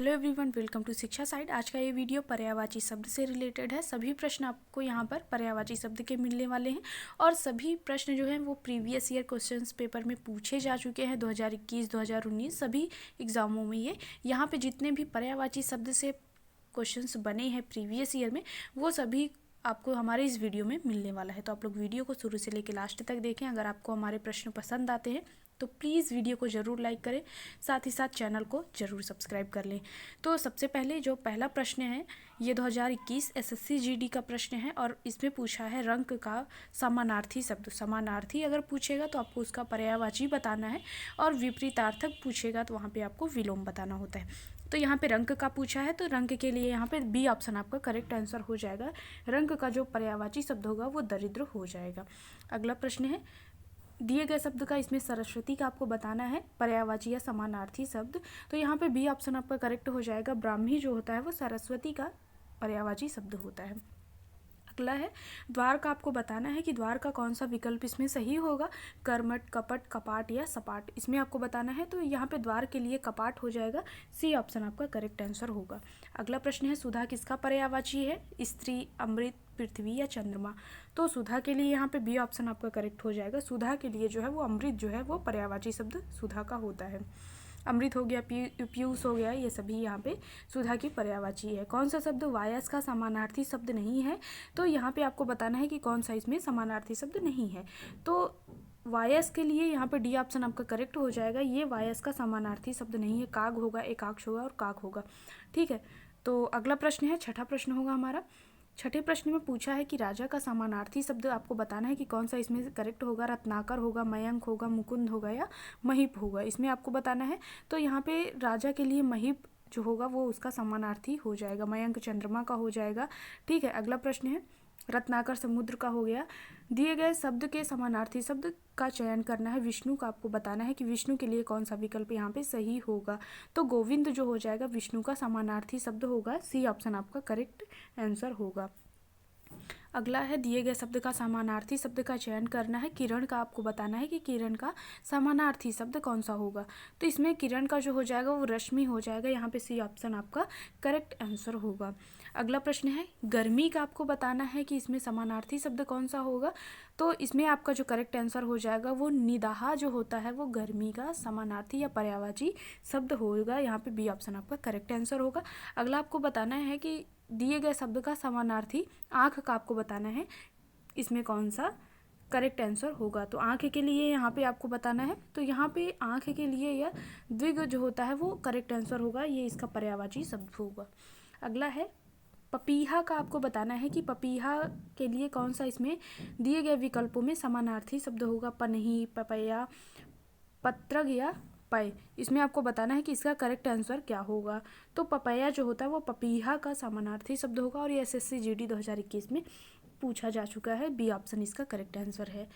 Hello everyone, welcome to शिक्षा site. आज का ये वीडियो पर्यायवाची शब्द से रिलेटेड है। सभी प्रश्न आपको यहाँ पर पर्यायवाची शब्द के मिलने वाले हैं और सभी प्रश्न जो हैं वो प्रीवियस ईयर क्वेश्चंस पेपर में पूछे जा चुके हैं 2021 2019 सभी एग्जामों में। ये यहाँ पे जितने भी पर्यायवाची शब्द से क्वेश्चंस बने हैं प्रीवियस ईयर में वो सभी आपको हमारे इस वीडियो में मिलने वाला है। तो आप लोग वीडियो को शुरू से लेकर लास्ट तक देखें। अगर आपको हमारे प्रश्न पसंद आते हैं तो प्लीज़ वीडियो को ज़रूर लाइक करें, साथ ही साथ चैनल को ज़रूर सब्सक्राइब कर लें। तो सबसे पहले जो पहला प्रश्न है ये 2021 एसएससी जीडी का प्रश्न है और इसमें पूछा है रंक का समानार्थी शब्द। समानार्थी अगर पूछेगा तो आपको उसका पर्यायवाची बताना है और विपरीतार्थक पूछेगा तो वहाँ पे आपको विलोम बताना होता है। तो यहाँ पे रंक का पूछा है तो रंक के लिए यहाँ पे बी ऑप्शन आपका करेक्ट आंसर हो जाएगा। रंक का जो पर्यायवाची शब्द होगा वो दरिद्र हो जाएगा। अगला प्रश्न है दिए गए शब्द का इसमें सरस्वती का आपको बताना है पर्यायवाची या समानार्थी शब्द। तो यहाँ पे बी ऑप्शन आपका करेक्ट हो जाएगा। ब्राह्मी जो होता है वो सरस्वती का पर्यायवाची शब्द होता है। अगला है द्वार का आपको बताना है कि द्वार का कौन सा विकल्प इसमें सही होगा, कर्मठ, कपट, कपाट या सपाट। इसमें आपको बताना है तो यहाँ पे द्वार के लिए कपाट हो जाएगा। सी ऑप्शन आपका करेक्ट आंसर होगा। अगला प्रश्न है सुधा किसका पर्यायवाची है, स्त्री, अमृत, पृथ्वी या चंद्रमा। तो सुधा के लिए यहाँ पे बी ऑप्शन आपका करेक्ट हो जाएगा। सुधा के लिए जो है वो अमृत जो है वो पर्यायवाची शब्द सुधा का होता है। अमृत हो गया, पीयूष हो गया, ये सभी यहाँ पे सुधा की पर्यायवाची है। कौन सा शब्द वायस का समानार्थी शब्द नहीं है, तो यहाँ पे आपको बताना है कि कौन सा इसमें समानार्थी शब्द नहीं है। तो वायस के लिए यहाँ पे डी ऑप्शन आपका करेक्ट हो जाएगा। ये वायस का समानार्थी शब्द नहीं है। काग होगा, एकाक्ष होगा और काक होगा। ठीक है, तो अगला प्रश्न है छठा प्रश्न होगा हमारा। छठे प्रश्न में पूछा है कि राजा का समानार्थी शब्द आपको बताना है कि कौन सा इसमें करेक्ट होगा। रत्नाकर होगा, मयंक होगा, मुकुंद होगा या महीप होगा। इसमें आपको बताना है तो यहाँ पे राजा के लिए महीप जो होगा वो उसका समानार्थी हो जाएगा। मयंक चंद्रमा का हो जाएगा। ठीक है, अगला प्रश्न है रत्नाकर समुद्र का हो गया। दिए गए शब्द के समानार्थी शब्द का चयन करना है। विष्णु का आपको बताना है कि विष्णु के लिए कौन सा विकल्प यहाँ पे सही होगा। तो गोविंद जो हो जाएगा विष्णु का समानार्थी शब्द होगा। सी ऑप्शन आपका करेक्ट आंसर होगा। अगला है दिए गए शब्द का समानार्थी शब्द का चयन करना है। किरण का आपको बताना है कि किरण का समानार्थी शब्द कौन सा होगा। तो इसमें किरण का जो हो जाएगा वो रश्मि हो जाएगा। यहाँ पे सी ऑप्शन आपका करेक्ट आंसर होगा। अगला प्रश्न है गर्मी का आपको बताना है कि इसमें समानार्थी शब्द कौन सा होगा। तो इसमें आपका जो करेक्ट आंसर हो जाएगा वो निदाहा जो होता है वो गर्मी का समानार्थी या पर्यायवाची शब्द होगा। यहाँ पे बी ऑप्शन आपका करेक्ट आंसर होगा। अगला आपको बताना है कि दिए गए शब्द का समानार्थी आँख का आपको बताना है इसमें कौन सा करेक्ट आंसर होगा। तो आँख के लिए यहाँ पे आपको बताना है तो यहाँ पे आँख के लिए यह द्विग जो होता है वो करेक्ट आंसर होगा। ये इसका पर्यायवाची शब्द होगा। अगला है पपीहा का आपको बताना है कि पपीहा के लिए कौन सा इसमें दिए गए विकल्पों में समानार्थी शब्द होगा। पनही, पपैया, पत्रग या पय। इसमें आपको बताना है कि इसका करेक्ट आंसर क्या होगा। तो पपैया जो होता है वो पपीहा का समानार्थी शब्द होगा और ये एसएससी जीडी 2021 में पूछा जा चुका है। बी ऑप्शन इसका करेक्ट आंसर है।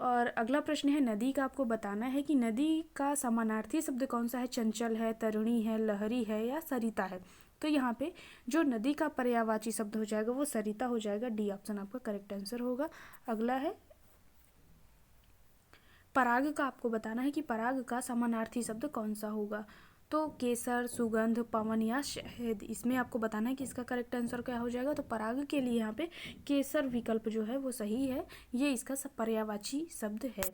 और अगला प्रश्न है नदी का आपको बताना है कि नदी का समानार्थी शब्द कौन सा है। चंचल है, तरुणी है, लहरी है या सरिता है। तो यहाँ पे जो नदी का पर्यायवाची शब्द हो जाएगा वो सरिता हो जाएगा। डी ऑप्शन आपका करेक्ट आंसर होगा। अगला है पराग का आपको बताना है कि पराग का समानार्थी शब्द कौन सा होगा। तो केसर, सुगंध, पवन या शहद। इसमें आपको बताना है कि इसका करेक्ट आंसर क्या हो जाएगा। तो पराग के लिए यहाँ पे केसर विकल्प जो है वो सही है। ये इसका पर्यायवाची शब्द है।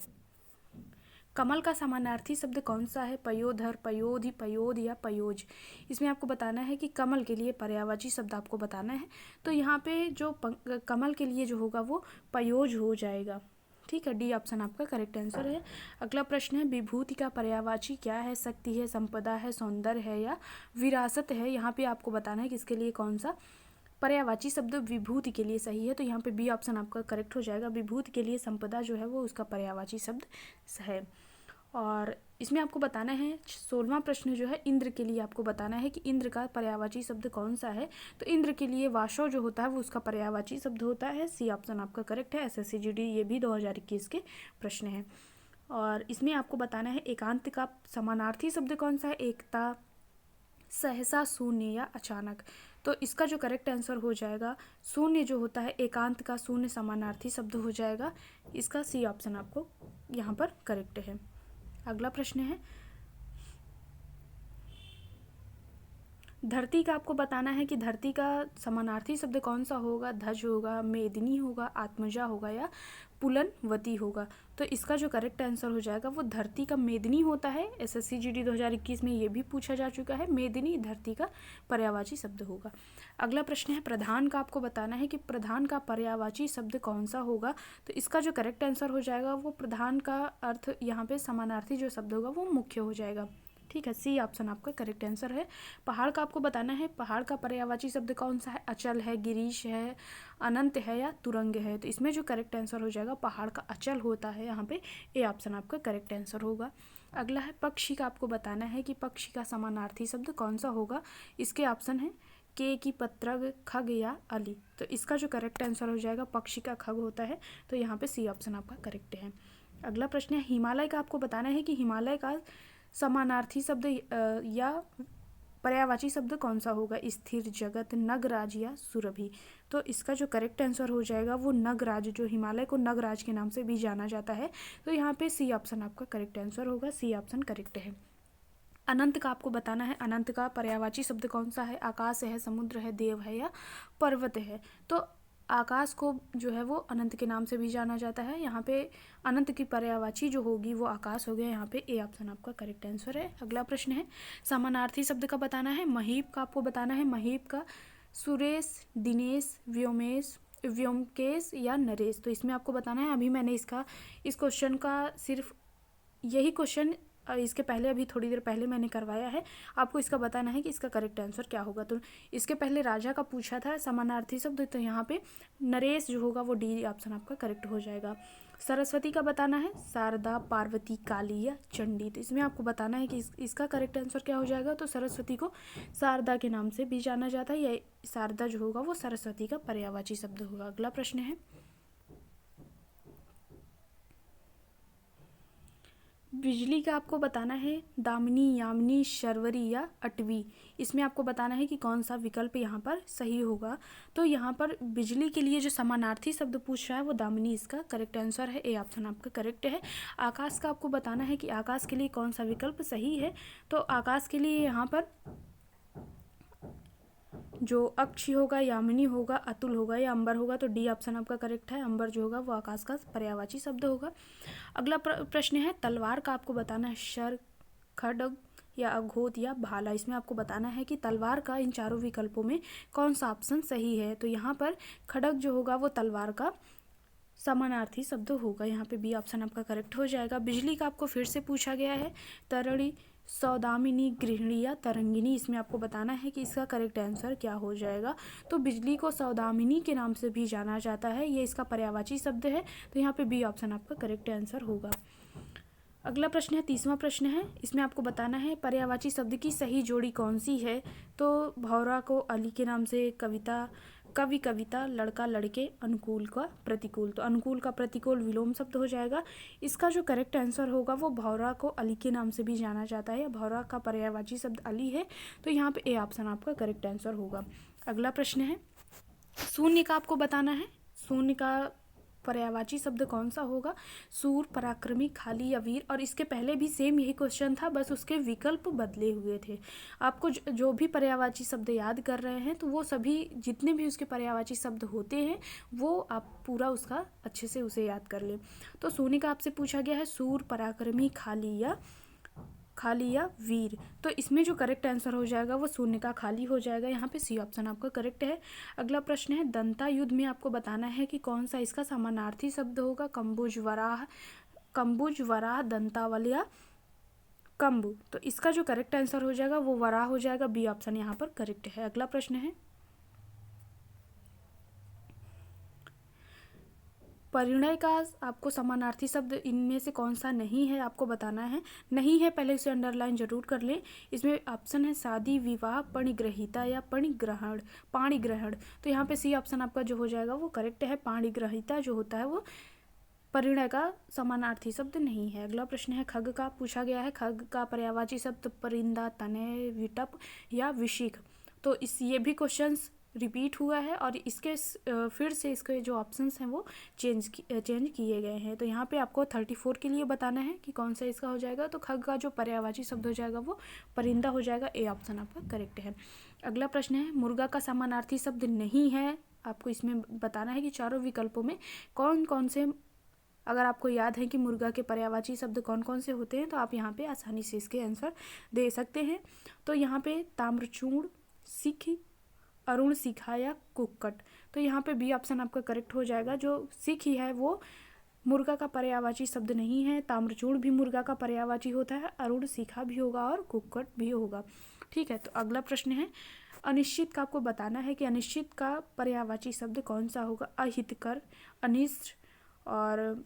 कमल का समानार्थी शब्द कौन सा है। पयोधर, पयोधि, पयोध या पयोज। इसमें आपको बताना है कि कमल के लिए पर्यायवाची शब्द आपको बताना है। तो यहाँ पे जो कमल के लिए जो होगा वो पयोज हो जाएगा। ठीक है, डी ऑप्शन आपका करेक्ट आंसर है। अगला प्रश्न है विभूति का पर्यायवाची क्या है। शक्ति है, संपदा है, सौंदर्य है या विरासत है। यहाँ पे आपको बताना है कि इसके लिए कौन सा पर्यायवाची शब्द विभूति के लिए सही है। तो यहाँ पे बी ऑप्शन आपका करेक्ट हो जाएगा। विभूति के लिए संपदा जो है वो उसका पर्यायवाची शब्द है। और इसमें आपको बताना है 16वां प्रश्न जो है इंद्र के लिए आपको बताना है कि इंद्र का पर्यायवाची शब्द कौन सा है। तो इंद्र के लिए वाशव जो होता है वो उसका पर्यायवाची शब्द होता है। सी ऑप्शन आपका करेक्ट है। एसएससी जीडी ये भी 2021 के प्रश्न है। और इसमें आपको बताना है एकांत का समानार्थी शब्द कौन सा है। एकता, सहसा, शून्य या अचानक। तो इसका जो करेक्ट आंसर हो जाएगा शून्य जो होता है एकांत का शून्य समानार्थी शब्द हो जाएगा। इसका सी ऑप्शन आपको यहाँ पर करेक्ट है। अगला प्रश्न है धरती का आपको बताना है कि धरती का समानार्थी शब्द कौन सा होगा। ध्वज होगा, मेदिनी होगा, आत्मजा होगा या पुलनवती होगा। तो इसका जो करेक्ट आंसर हो जाएगा वो धरती का मेदिनी होता है। एसएससी जीडी 2021 में ये भी पूछा जा चुका है। मेदिनी धरती का पर्यायवाची शब्द होगा। अगला प्रश्न है प्रधान का आपको बताना है कि प्रधान का पर्यायवाची शब्द कौन सा होगा। तो इसका जो करेक्ट आंसर हो जाएगा वो प्रधान का अर्थ यहाँ पे समानार्थी जो शब्द होगा वो मुख्य हो जाएगा। ठीक है, सी ऑप्शन आपका करेक्ट आंसर है। पहाड़ का आपको बताना है पहाड़ का पर्यायवाची शब्द कौन सा है। अचल है, गिरीश है, अनंत है या तुरंग है। तो इसमें जो करेक्ट आंसर हो जाएगा पहाड़ का अचल होता है। यहाँ पे ए ऑप्शन आपका करेक्ट आंसर होगा। अगला है पक्षी का आपको बताना है कि पक्षी का समानार्थी शब्द कौन सा होगा। इसके ऑप्शन है के की पत्रग, खग या अली। तो इसका जो करेक्ट आंसर हो जाएगा पक्षी का खग होता है। तो यहाँ पे सी ऑप्शन आपका करेक्ट है। अगला प्रश्न है हिमालय का आपको बताना है कि हिमालय का समानार्थी शब्द या पर्यायवाची शब्द कौन सा होगा। स्थिर, जगत, नगराज या सुरभि। तो इसका जो करेक्ट आंसर हो जाएगा वो नगराज, जो हिमालय को नगराज के नाम से भी जाना जाता है। तो यहाँ पे सी ऑप्शन आपका करेक्ट आंसर होगा। सी ऑप्शन करेक्ट है। अनंत का आपको बताना है अनंत का पर्यायवाची शब्द कौन सा है। आकाश है, समुद्र है, देव है या पर्वत है। तो आकाश को जो है वो अनंत के नाम से भी जाना जाता है। यहाँ पे अनंत की पर्यायवाची जो होगी वो आकाश हो गया। यहाँ पे ए ऑप्शन आपका करेक्ट आंसर है। अगला प्रश्न है समानार्थी शब्द का बताना है। महीप का आपको बताना है महीप का सुरेश, दिनेश, व्योमेश, व्योमकेश या नरेश। तो इसमें आपको बताना है अभी मैंने इस क्वेश्चन का सिर्फ यही क्वेश्चन इसके पहले अभी थोड़ी देर पहले मैंने करवाया है। आपको इसका बताना है कि इसका करेक्ट आंसर क्या होगा। तो इसके पहले राजा का पूछा था समानार्थी शब्द। तो यहाँ पे नरेश जो होगा वो डी ऑप्शन आपका करेक्ट हो जाएगा। सरस्वती का बताना है शारदा, पार्वती, काली या चंडी। तो इसमें आपको बताना है कि इसका करेक्ट आंसर क्या हो जाएगा। तो सरस्वती को शारदा के नाम से भी जाना जाता है। या शारदा जो होगा वो सरस्वती का पर्यायवाची शब्द होगा। अगला प्रश्न है बिजली का आपको बताना है दामिनी, यामिनी, शर्वरी या अटवी। इसमें आपको बताना है कि कौन सा विकल्प यहाँ पर सही होगा। तो यहाँ पर बिजली के लिए जो समानार्थी शब्द पूछ रहा है वो दामिनी इसका करेक्ट आंसर है। ए ऑप्शन आपका करेक्ट है। आकाश का आपको बताना है कि आकाश के लिए कौन सा विकल्प सही है। तो आकाश के लिए यहाँ पर जो अक्षी होगा, यामिनी होगा, अतुल होगा या अंबर होगा। तो डी ऑप्शन आपका करेक्ट है। अंबर जो होगा वो आकाश का पर्यायवाची शब्द होगा। अगला प्रश्न है तलवार का आपको बताना है शर, खड्ग या अघोत या भाला। इसमें आपको बताना है कि तलवार का इन चारों विकल्पों में कौन सा ऑप्शन सही है। तो यहाँ पर खड्ग जो होगा वो तलवार का समानार्थी शब्द होगा। यहाँ पे बी ऑप्शन आपका करेक्ट हो जाएगा। बिजली का आपको फिर से पूछा गया है तरणी, सौदामिनी, गृहिणी या तरंगिनी। इसमें आपको बताना है कि इसका करेक्ट आंसर क्या हो जाएगा। तो बिजली को सौदामिनी के नाम से भी जाना जाता है। ये इसका पर्यायवाची शब्द है। तो यहाँ पे बी ऑप्शन आपका करेक्ट आंसर होगा। अगला प्रश्न है 30वां प्रश्न है। इसमें आपको बताना है पर्यायवाची शब्द की सही जोड़ी कौन सी है। तो भौरा को अली के नाम से कविता, कवि कविता, लड़का लड़के, अनुकूल का प्रतिकूल। तो अनुकूल का प्रतिकूल विलोम शब्द हो जाएगा। इसका जो करेक्ट आंसर होगा वो भौरा को अली के नाम से भी जाना जाता है। भौरा का पर्यायवाची शब्द अली है। तो यहाँ पे ए ऑप्शन आपका करेक्ट आंसर होगा। अगला प्रश्न है शून्य का आपको बताना है। शून्य का पर्यायवाची शब्द कौन सा होगा। सूर, पराक्रमी, खाली या वीर। और इसके पहले भी सेम यही क्वेश्चन था, बस उसके विकल्प बदले हुए थे। आपको जो भी पर्यायवाची शब्द याद कर रहे हैं तो वो सभी जितने भी उसके पर्यायवाची शब्द होते हैं वो आप पूरा उसका अच्छे से उसे याद कर लें। तो शून्य का आपसे पूछा गया है सूर, पराक्रमी, खाली या वीर। तो इसमें जो करेक्ट आंसर हो जाएगा वो शून्य का खाली हो जाएगा। यहाँ पे सी ऑप्शन आपका करेक्ट है। अगला प्रश्न है दंता युद्ध में आपको बताना है कि कौन सा इसका समानार्थी शब्द होगा। कंबुज, वराह, दंतावल या कंबु। तो इसका जो करेक्ट आंसर हो जाएगा वो वराह हो जाएगा। बी ऑप्शन यहाँ पर करेक्ट है। अगला प्रश्न है परिणय का आपको समानार्थी शब्द इनमें से कौन सा नहीं है आपको बताना है। नहीं है पहले उसे अंडरलाइन जरूर कर लें। इसमें ऑप्शन है शादी, विवाह, परिग्रहिता या पाणिग्रहण। तो यहाँ पे सी ऑप्शन आपका जो हो जाएगा वो करेक्ट है। पाणिग्रहिता जो होता है वो परिणय का समानार्थी शब्द नहीं है। अगला प्रश्न है खग का पूछा गया है। खग का पर्यायवाची शब्द परिंदा, तनय, विटप या विशिख। तो ये भी क्वेश्चंस रिपीट हुआ है और इसके फिर से इसके जो ऑप्शंस हैं वो चेंज किए गए हैं। तो यहाँ पे आपको 34 के लिए बताना है कि कौन सा इसका हो जाएगा। तो खग का जो पर्यायवाची शब्द हो जाएगा वो परिंदा हो जाएगा। ए ऑप्शन आपका करेक्ट है। अगला प्रश्न है, मुर्गा का समानार्थी शब्द नहीं है। आपको इसमें बताना है कि चारों विकल्पों में कौन कौन से, अगर आपको याद है कि मुर्गा के पर्यायवाची शब्द कौन कौन से होते हैं तो आप यहाँ पे आसानी से इसके आंसर दे सकते हैं। तो यहाँ पे ताम्रचूर्ण, सिख, अरुण शिखा या कुक्कट। तो यहाँ पे बी ऑप्शन आपका करेक्ट हो जाएगा। जो सिख ही है वो मुर्गा का पर्यायवाची शब्द नहीं है। ताम्रचूर्ण भी मुर्गा का पर्यायवाची होता है, अरुण शिखा भी होगा और कुक्कट भी होगा। ठीक है, तो अगला प्रश्न है, अनिश्चित का आपको बताना है कि अनिश्चित का पर्यायवाची शब्द कौन सा होगा। अहितकर, अनिष्ट और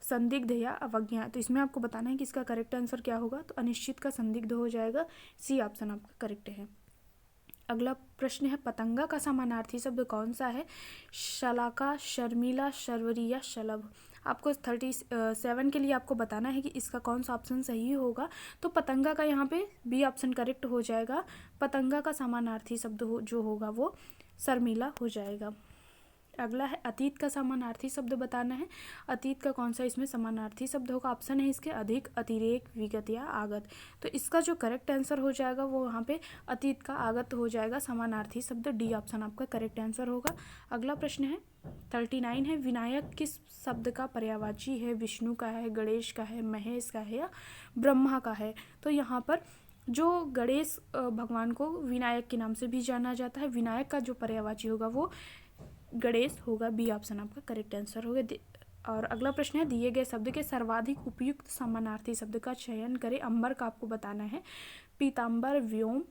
संदिग्ध या अवज्ञा। तो इसमें आपको बताना है कि इसका करेक्ट आंसर क्या होगा। तो अनिश्चित का संदिग्ध हो जाएगा। सी ऑप्शन आपका करेक्ट है। अगला प्रश्न है, पतंगा का समानार्थी शब्द कौन सा है। शलाका, शर्मिला, शर्वरी या शलभ। आपको 37 के लिए आपको बताना है कि इसका कौन सा ऑप्शन सही होगा। तो पतंगा का यहाँ पे बी ऑप्शन करेक्ट हो जाएगा। पतंगा का समानार्थी शब्द जो होगा वो शर्मिला हो जाएगा। अगला है, अतीत का समानार्थी शब्द बताना है। अतीत का कौन सा इसमें समानार्थी शब्द होगा। ऑप्शन है इसके अधिक, अतिरेक, विगत या आगत। तो इसका जो करेक्ट आंसर हो जाएगा वो वहाँ पे अतीत का आगत हो जाएगा समानार्थी शब्द। डी ऑप्शन आपका करेक्ट आंसर होगा। अगला प्रश्न है 39 है, विनायक किस शब्द का पर्यायवाची है। विष्णु का है, गणेश का है, महेश का है या ब्रह्मा का है। तो यहाँ पर जो गणेश भगवान को विनायक के नाम से भी जाना जाता है, विनायक का जो पर्यायवाची होगा वो गणेश होगा। बी ऑप्शन आपका करेक्ट आंसर होगा। और अगला प्रश्न है, दिए गए शब्द के सर्वाधिक उपयुक्त समानार्थी शब्द का चयन करें। अंबर का आपको बताना है। पीताम्बर, व्योम,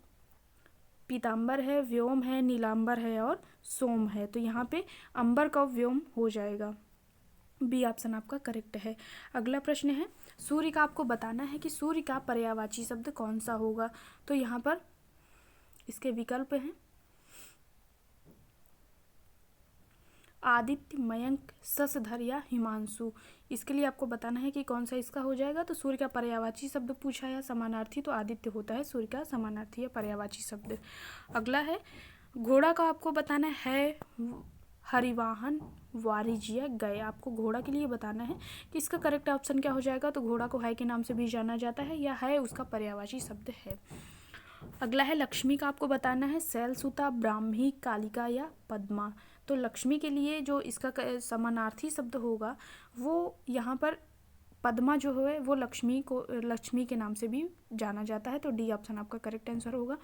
पीताम्बर है, व्योम है, नीलांबर है और सोम है। तो यहाँ पे अंबर का व्योम हो जाएगा। बी ऑप्शन आपका करेक्ट है। अगला प्रश्न है, सूर्य का आपको बताना है कि सूर्य का पर्यायवाची शब्द कौन सा होगा। तो यहाँ पर इसके विकल्प हैं आदित्य, मयंक, शशधर या हिमांशु। इसके लिए आपको बताना है कि कौन सा इसका हो जाएगा। तो सूर्य का पर्यायवाची शब्द पूछा है समानार्थी, तो आदित्य होता है सूर्य का समानार्थी या पर्यायवाची शब्द। अगला है, घोड़ा का आपको बताना है हरिवाहन, वारिज या गय। आपको घोड़ा के लिए बताना है कि इसका करेक्ट ऑप्शन क्या हो जाएगा। तो घोड़ा को है के नाम से भी जाना जाता है या है उसका पर्यायवाची शब्द है। अगला है, लक्ष्मी का आपको बताना है शैलसुता, ब्राह्मी, कालिका या पद्मा। तो लक्ष्मी के लिए जो इसका समानार्थी शब्द होगा वो यहाँ पर पद्मा जो है वो लक्ष्मी के नाम से भी जाना जाता है। तो डी ऑप्शन आपका करेक्ट आंसर होगा।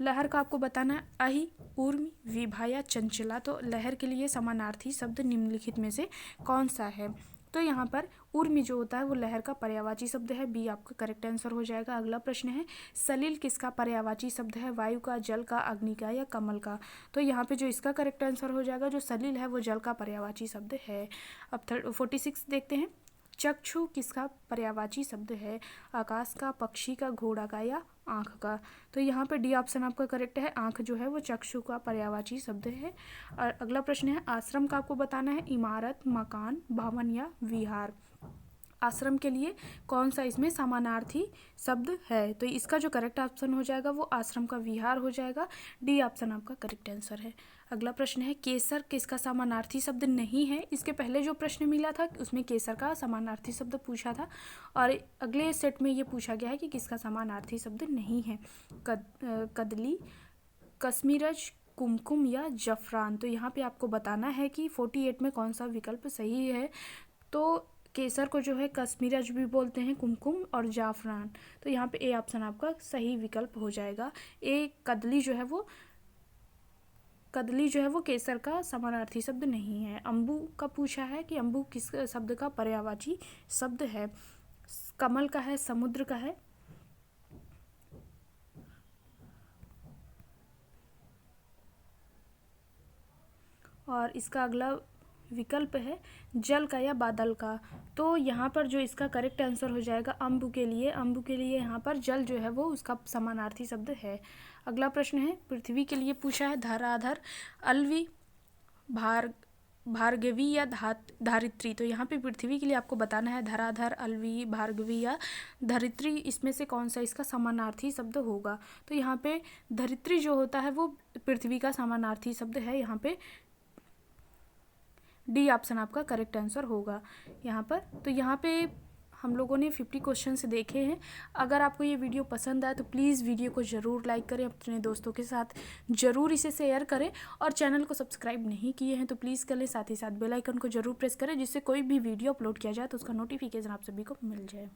लहर का आपको बताना है अहि, ऊर्मी, विभा या चंचला। तो लहर के लिए समानार्थी शब्द निम्नलिखित में से कौन सा है। तो यहाँ पर ऊर्मी जो होता है वो लहर का पर्यायवाची शब्द है। बी आपका करेक्ट आंसर हो जाएगा। अगला प्रश्न है, सलिल किसका पर्यायवाची शब्द है। वायु का, जल का, अग्नि का या कमल का। तो यहाँ पे जो इसका करेक्ट आंसर हो जाएगा, जो सलिल है वो जल का पर्यायवाची शब्द है। अब 46 देखते हैं, चक्षु किसका पर्यायवाची शब्द है। आकाश का, पक्षी का, घोड़ा का या आँख का। तो यहाँ पे डी ऑप्शन आपका करेक्ट है। आँख जो है वो चक्षु का पर्यायवाची शब्द है। और अगला प्रश्न है, आश्रम का आपको बताना है इमारत, मकान, भवन या विहार। आश्रम के लिए कौन सा इसमें समानार्थी शब्द है। तो इसका जो करेक्ट ऑप्शन हो जाएगा वो आश्रम का विहार हो जाएगा। डी ऑप्शन आपका करेक्ट आंसर है। अगला प्रश्न है, केसर किसका समानार्थी शब्द नहीं है। इसके पहले जो प्रश्न मिला था उसमें केसर का समानार्थी शब्द पूछा था और अगले सेट में ये पूछा गया है कि किसका समानार्थी शब्द नहीं है। कदली, कश्मीरज, कुमकुम या जफरान। तो यहाँ पे आपको बताना है कि 48 में कौन सा विकल्प सही है। तो केसर को जो है कश्मीरज भी बोलते हैं, कुमकुम और जाफरान। तो यहाँ पे ए ऑप्शन आपका सही विकल्प हो जाएगा। कदली जो है वो केसर का समानार्थी शब्द नहीं है। अम्बू का पूछा है कि अम्बू किस शब्द का पर्यायवाची शब्द है। कमल का है, समुद्र का है और इसका अगला विकल्प है जल का या बादल का। तो यहाँ पर जो इसका करेक्ट आंसर हो जाएगा अम्बु के लिए यहाँ पर जल जो है वो उसका समानार्थी शब्द है। अगला प्रश्न है, पृथ्वी के लिए पूछा है धराधर, अलवी, भार्गवी या धारित्री। तो यहाँ पे पृथ्वी के लिए आपको बताना है धराधर, अलवी, भार्गवी या धरित्री, इसमें से कौन सा इसका समानार्थी शब्द होगा। तो यहाँ पे धरित्री जो होता है वो पृथ्वी का समानार्थी शब्द है। यहाँ पे डी ऑप्शन आपका करेक्ट आंसर होगा यहाँ पर। तो यहाँ पे हम लोगों ने 50 क्वेश्चंस देखे हैं। अगर आपको ये वीडियो पसंद आए तो प्लीज़ वीडियो को ज़रूर लाइक करें, अपने दोस्तों के साथ ज़रूर इसे शेयर करें, और चैनल को सब्सक्राइब नहीं किए हैं तो प्लीज़ कर लें। साथ ही साथ बेल आइकन को ज़रूर प्रेस करें, जिससे कोई भी वीडियो अपलोड किया जाए तो उसका नोटिफिकेशन आप सभी को मिल जाए।